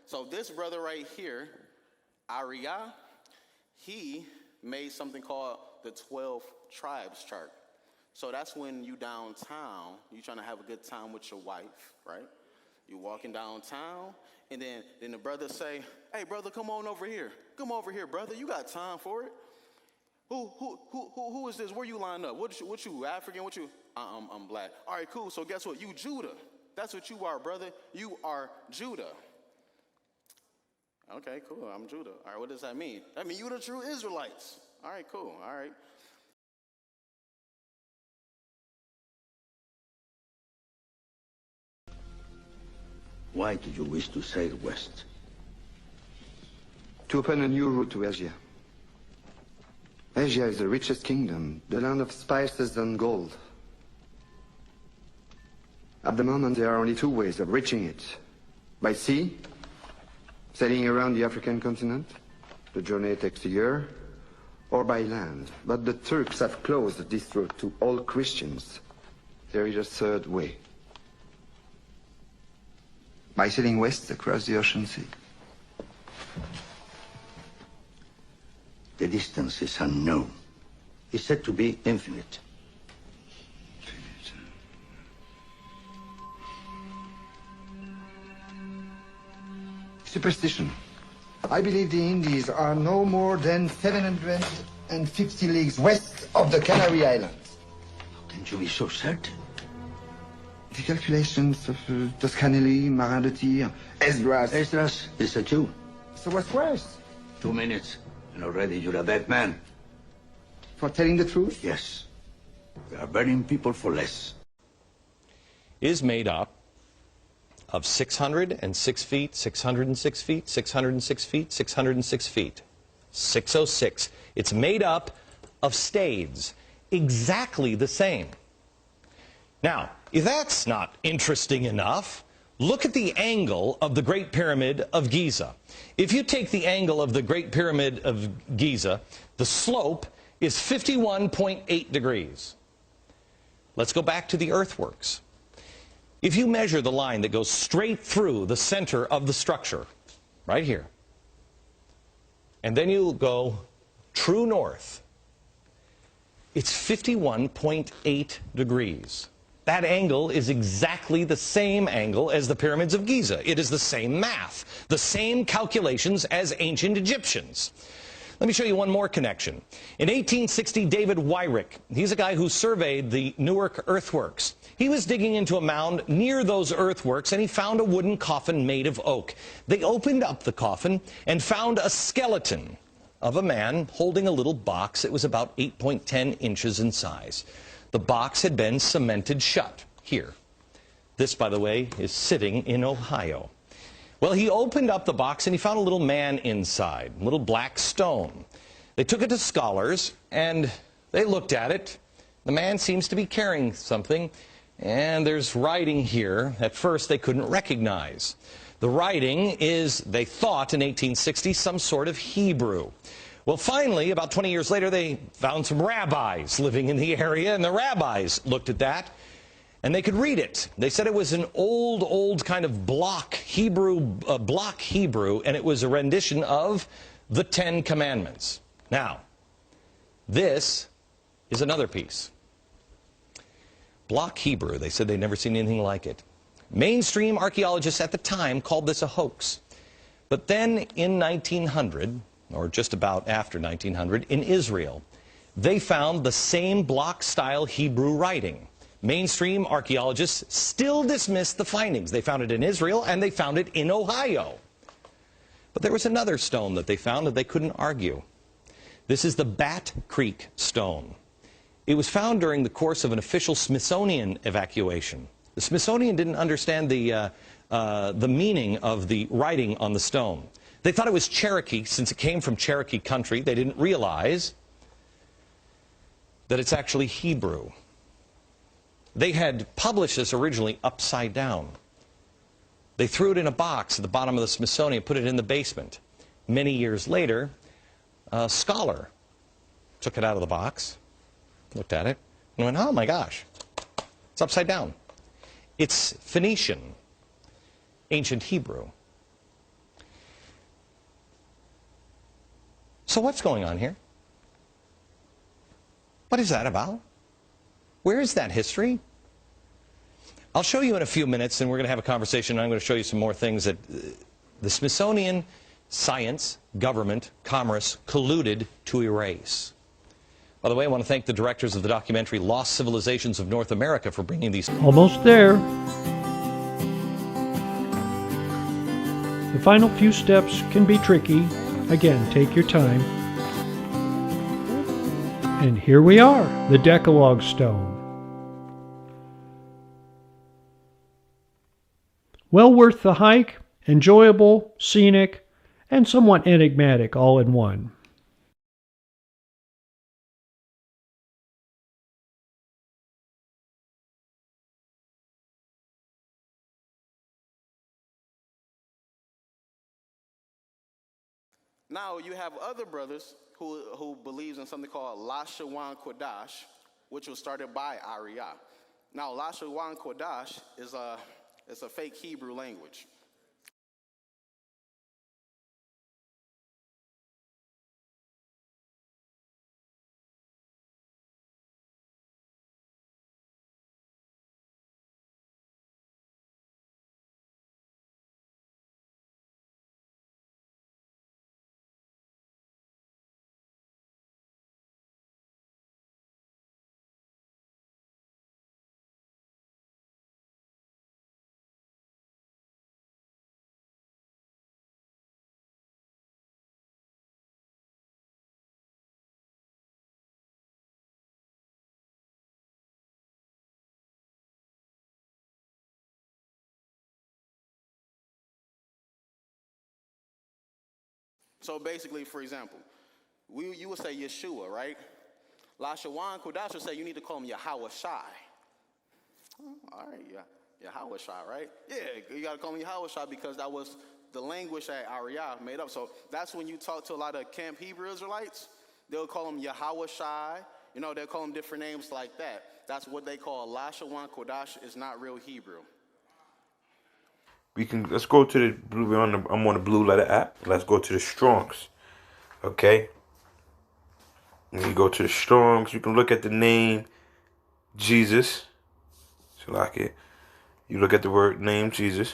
So this brother right here, 𝗖𝗂𝗁, he made something called the 12 tribes chart. So that's when you downtown, you trying to have a good time with your wife, right? You walking downtown, and then the brother say, "Hey, brother, come on over here. Come over here, brother. You got time for it? Who is this? Where you lined up? What you African? What you? I'm black. All right, cool. So guess what? You Judah. That's what you are, brother. You are Judah. Okay, cool. I'm Judah. All right, what does that mean? That means you the true Israelites. All right, cool. All right. Why do you wish to sail west? To open a new route to Asia. Asia is the richest kingdom, the land of spices and gold. At the moment, there are only two ways of reaching it. By sea, sailing around the African continent. The journey takes a year. Or by land. But the Turks have closed this route to all Christians. There is a third way. By sailing west across the ocean sea. The distance is unknown. It's said to be infinite. Superstition. I believe the Indies are no more than 750 leagues west of the Canary Islands. How can you be so certain? The calculations of Toscanelli, Marin de Tir, Esdras. Esdras is a Jew. So what's worse? 2 minutes, and already you're a dead man. For telling the truth? Yes. We are burning people for less. Is made up of 606 feet, 606 feet, 606 feet, 606 feet. 606. It's made up of stades, exactly the same. Now, if that's not interesting enough, look at the angle of the Great Pyramid of Giza. If you take the angle of the Great Pyramid of Giza, the slope is 51.8 degrees. Let's go back to the earthworks. If you measure the line that goes straight through the center of the structure, right here, and then you go true north, it's 51.8 degrees. That angle is exactly the same angle as the pyramids of Giza. It is the same math, the same calculations as ancient Egyptians. Let me show you one more connection. In 1860, David 𝗬旰𝘁, he's a guy who surveyed the Newark earthworks. He was digging into a mound near those earthworks, and he found a wooden coffin made of oak. They opened up the coffin and found a skeleton of a man holding a little box. It was about 8.10 inches in size. The box had been cemented shut here. This, by the way, is sitting in Ohio. Well, he opened up the box and he found a little man inside, a little black stone. They took it to scholars and they looked at it. The man seems to be carrying something, and there's writing here at first they couldn't recognize. The writing is, they thought in 1860, some sort of Hebrew. Well, finally, about 20 years later, they found some rabbis living in the area, and the rabbis looked at that, and they could read it. They said it was an old kind of block Hebrew, and it was a rendition of the 10 Commandments. Now, this is another piece. Block Hebrew, they said they'd never seen anything like it. Mainstream archaeologists at the time called this a hoax. But then in 1900, or just about after 1900, in Israel, they found the same block-style Hebrew writing. Mainstream archaeologists still dismiss the findings. They found it in Israel, and they found it in Ohio. But there was another stone that they found that they couldn't argue. This is the Bat Creek stone. It was found during the course of an official Smithsonian evacuation. The Smithsonian didn't understand the meaning of the writing on the stone. They thought it was Cherokee, since it came from Cherokee country. They didn't realize that it's actually Hebrew. They had published this originally upside down. They threw it in a box at the bottom of the Smithsonian, put it in the basement. Many years later, a scholar took it out of the box, looked at it, and went, oh my gosh, it's upside down. It's Phoenician, ancient Hebrew. So what's going on here? What is that about? Where is that history? I'll show you in a few minutes, and we're going to have a conversation. I'm going to show you some more things that the Smithsonian, science, government, commerce colluded to erase. By the way, I want to thank the directors of the documentary Lost Civilizations of North America for bringing these. Almost there. The final few steps can be tricky. Again, take your time. And here we are, the Decalogue Stone. Well worth the hike, enjoyable, scenic, and somewhat enigmatic all in one. Now you have other brothers who believes in something called 𝗧𝗵𝗶𝘀, which was started by 𝗖𝗂𝗁. Now 𝗧𝗵𝗶𝘀 is a fake Hebrew language. So basically, for example, you would say Yeshua, right? 𝗧𝗵𝗶𝘀 would say you need to call him 𝗗𝗲𝗁. All right, yeah, 𝗗𝗲𝗁, right? Yeah, you got to call him 𝗗𝗲𝗁 because that was the language that 𝗖𝗂𝗁 made up. So that's when you talk to a lot of Camp Hebrew Israelites, they'll call him 𝗗𝗁. You know, they'll call him different names like that. That's what they call 𝗧𝗵𝗶𝘀. It's not real Hebrew. Let's go to the blue. I'm on the Blue Letter app. Let's go to the Strongs. Okay. When you go to the Strongs, you can look at the name Jesus. So like it. You look at the word name Jesus.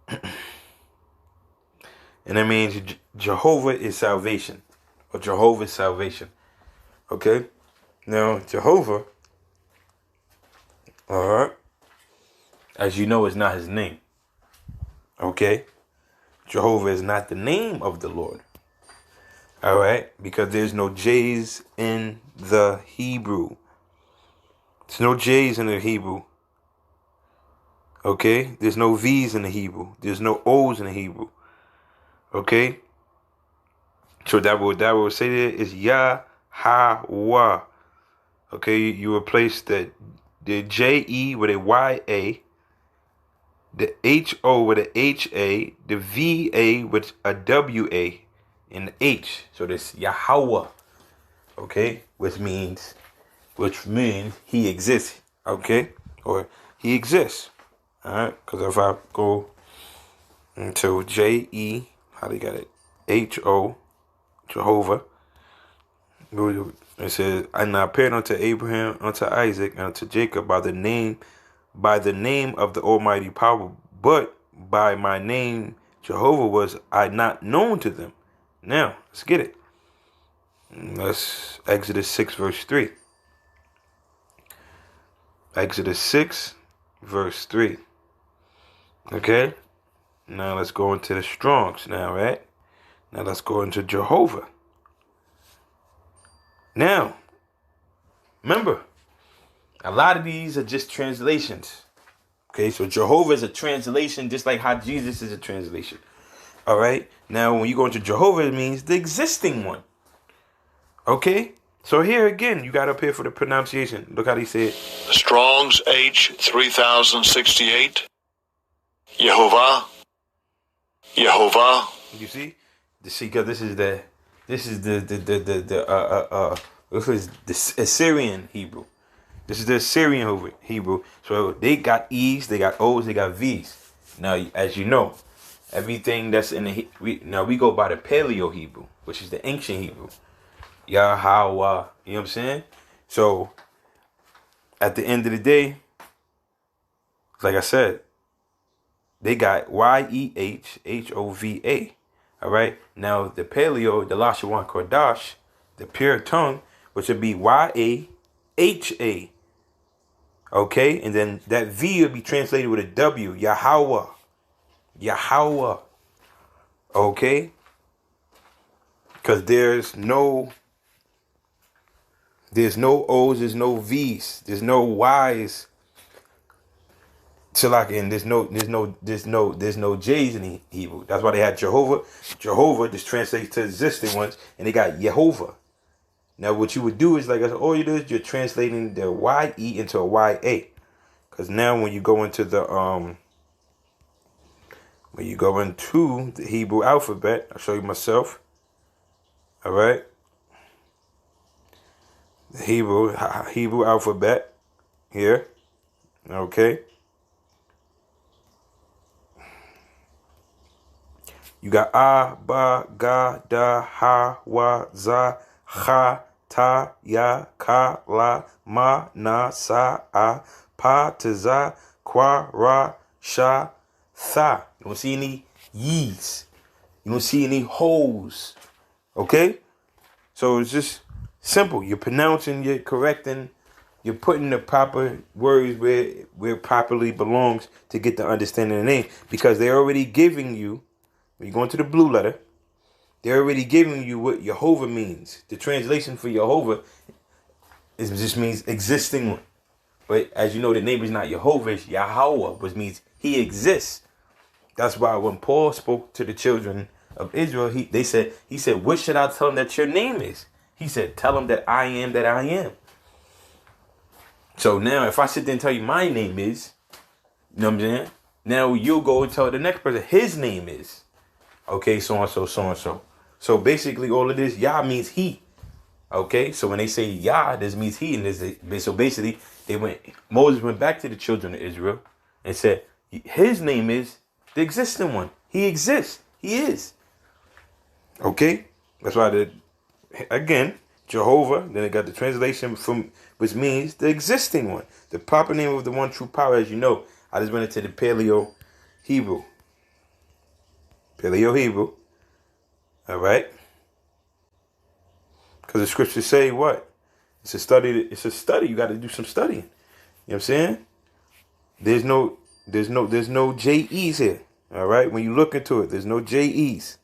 And that means Jehovah is salvation. Or Jehovah is salvation. Okay. Now Jehovah. Alright. As you know, it's not his name. Okay? Jehovah is not the name of the Lord. All right? Because there's no J's in the Hebrew. There's no J's in the Hebrew. Okay? There's no V's in the Hebrew. There's no O's in the Hebrew. Okay? So that would say there is Yahweh. Okay? You replace the J-E with a Y-A. The H-O with a H-A, the V-A with a W-A, and the H. So this Yahweh, okay, which means he exists, okay, or he exists, all right. Because if I go into J-E, how do you got it? H-O, Jehovah. It says, "And I appeared unto Abraham, unto Isaac, and unto Jacob by the name of the Almighty power, but by my name Jehovah was I not known to them." Now, let's get it. Let's Exodus 6 verse 3. Exodus 6 verse 3. Okay? Now let's go into the Strongs now, right? Now let's go into Jehovah. Now, remember, a lot of these are just translations. Okay, so Jehovah is a translation, just like how Jesus is a translation. All right. Now, when you go into Jehovah, it means the existing one. Okay. So here again, you got up here for the pronunciation. Look how they say it. Strong's H 3068. Yehovah. You see? Because this is the Assyrian Hebrew. This is the Assyrian Hebrew. So they got E's, they got O's, they got V's. Now, as you know, everything that's in the we go by the Paleo Hebrew, which is the ancient Hebrew. Yahweh, you know what I'm saying? So at the end of the day, like I said, they got 𝗦𝗬𝘁. All right. Now the Paleo, the 𝗧𝗵𝗶𝘀, the pure tongue, which would be 𝗦𝗬𝘁. Okay, and then that V would be translated with a W, Yahweh. Yahweh. Okay? Because there's no O's, there's no V's, there's no Y's. And there's no J's in Hebrew. That's why they had Jehovah. Jehovah just translates to existing ones, and they got Yehovah. Now what you would do is, like I said, all you do is you're translating the YE into a YA. Because now when you go into the Hebrew alphabet, I'll show you myself. All right. The Hebrew alphabet here. Okay. You got A, Ba, Ga, Da, Ha, Wa, Za, Cha, Ta, Ya, Ka, La, Ma, Na, Sa, A, Pa, Tza, Kwa, Ra, Sha, Tha. You don't see any ye's. You don't see any ho's. Okay? So it's just simple. You're pronouncing, you're correcting, you're putting the proper words where it properly belongs to get the understanding of the name. Because they're already giving you, when you go into the blue letter, they're already giving you what Yehovah means. The translation for Yehovah just means existing one. But as you know, the name is not Yehovah, it's Yahweh, which means he exists. That's why when Paul spoke to the children of Israel, he said, what should I tell them that your name is? He said, tell them that I am that I am. So now if I sit there and tell you my name is, you know what I'm saying? Now you'll go and tell the next person his name is. Okay, so and so, so and so. So basically all of this, Yah means he. Okay, so when they say Yah, this means he. And so basically Moses went back to the children of Israel and said, his name is the existing one. He exists. He is. Okay, that's why again, Jehovah, then it got the translation from, which means the existing one. The proper name of the one true power, as you know, I just went into the Paleo Hebrew. Paleo Hebrew. All right. Because the scriptures say what? It's a study. You got to do some studying. You know what I'm saying? There's no JEs here. All right. When you look into it, there's no JEs.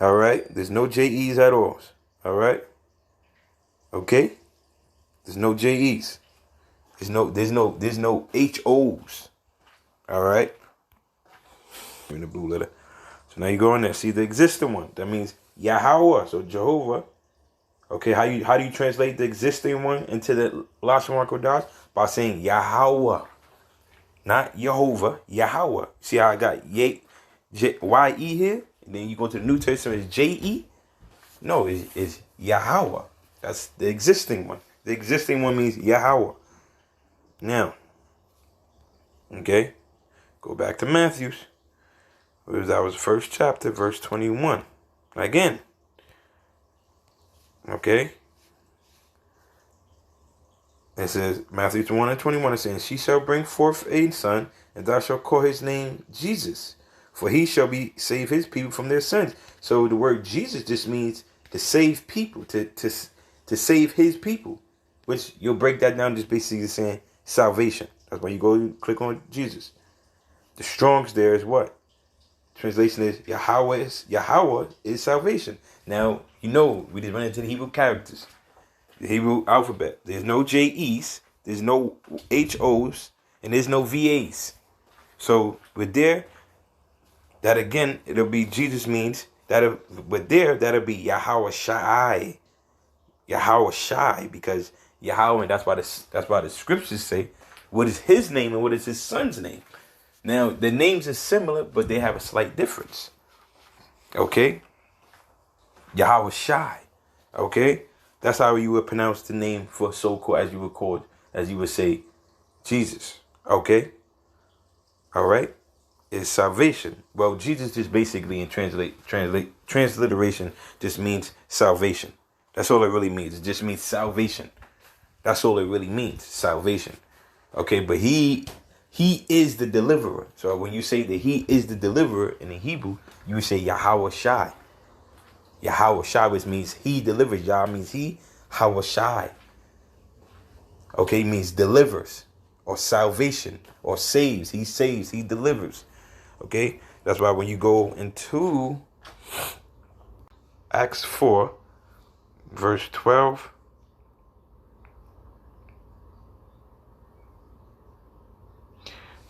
All right. There's no JEs at all. All right. Okay. There's no JEs. There's no HOs. All right. In the blue letter. So now you go in there, see the existing one. That means Yahweh. So Jehovah. Okay, how do you translate the existing one into the 𝗧𝗵𝗶𝘀? By saying Yahweh. Not Jehovah, Yahweh. See how I got YE here? And then you go to the New Testament, it's JE? No, it's Yahweh. That's the existing one. The existing one means Yahweh. Now, okay, go back to Matthew's. That was first chapter, verse 21. Again. Okay. It says, Matthew 1:21, it says, she shall bring forth a son, and thou shalt call his name Jesus, for he shall save his people from their sins. So the word Jesus just means to save people, to save his people, which you'll break that down just basically saying salvation. That's why you go and click on Jesus. The Strong's there is what? Translation is Yahweh is salvation. Now, you know, we just went into the Hebrew characters, the Hebrew alphabet. There's no JEs, there's no HOs, and there's no VAs. So with there, that again, it'll be Jesus means that'll be 𝗕𝗏𝗁. 𝗕𝗏𝗁, because Yahweh, that's why the scriptures say what is his name and what is his son's name. Now, the names are similar, but they have a slight difference. Okay? 𝗕𝗏𝗁. Okay? That's how you would pronounce the name for so-called, as you would say, Jesus. Okay? All right? is salvation. Well, Jesus just basically in transliteration just means salvation. That's all it really means. It just means salvation. That's all it really means, salvation. Okay, but he is the deliverer. So when you say that he is the deliverer in the Hebrew, you would say 𝗖𝗂𝘁. 𝗖𝗂𝘁, which means he delivers. Yah means he, 𝗖𝗂𝘁. Okay, means delivers or salvation or saves. He saves, he delivers. Okay, that's why when you go into Acts 4, verse 12.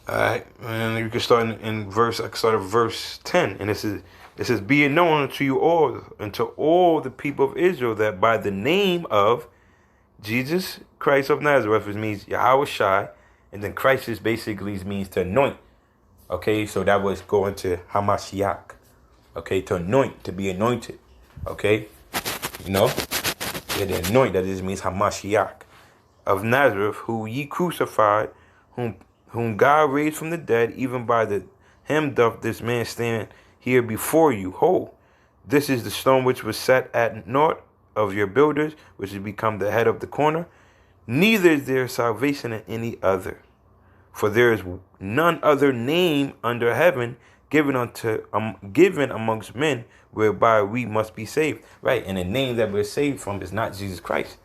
Alright, and you can start in verse, I can start at verse 10, and it says, be it known unto you all, and to all the people of Israel, that by the name of Jesus Christ of Nazareth, which means 𝗖𝗂𝘁, and then Christ just basically means to anoint. Okay, so that was going to 𝗕𝗫. Okay, to anoint, to be anointed. Okay, you know, yeah, to anoint, that just means 𝗕𝗫. Of Nazareth, who ye crucified, whom God raised from the dead, even by him doth this man stand here before you whole. This is the stone which was set at naught of your builders, which has become the head of the corner. Neither is there salvation in any other, for there is none other name under heaven given amongst men whereby we must be saved. Right, and the name that we're saved from is not Jesus Christ.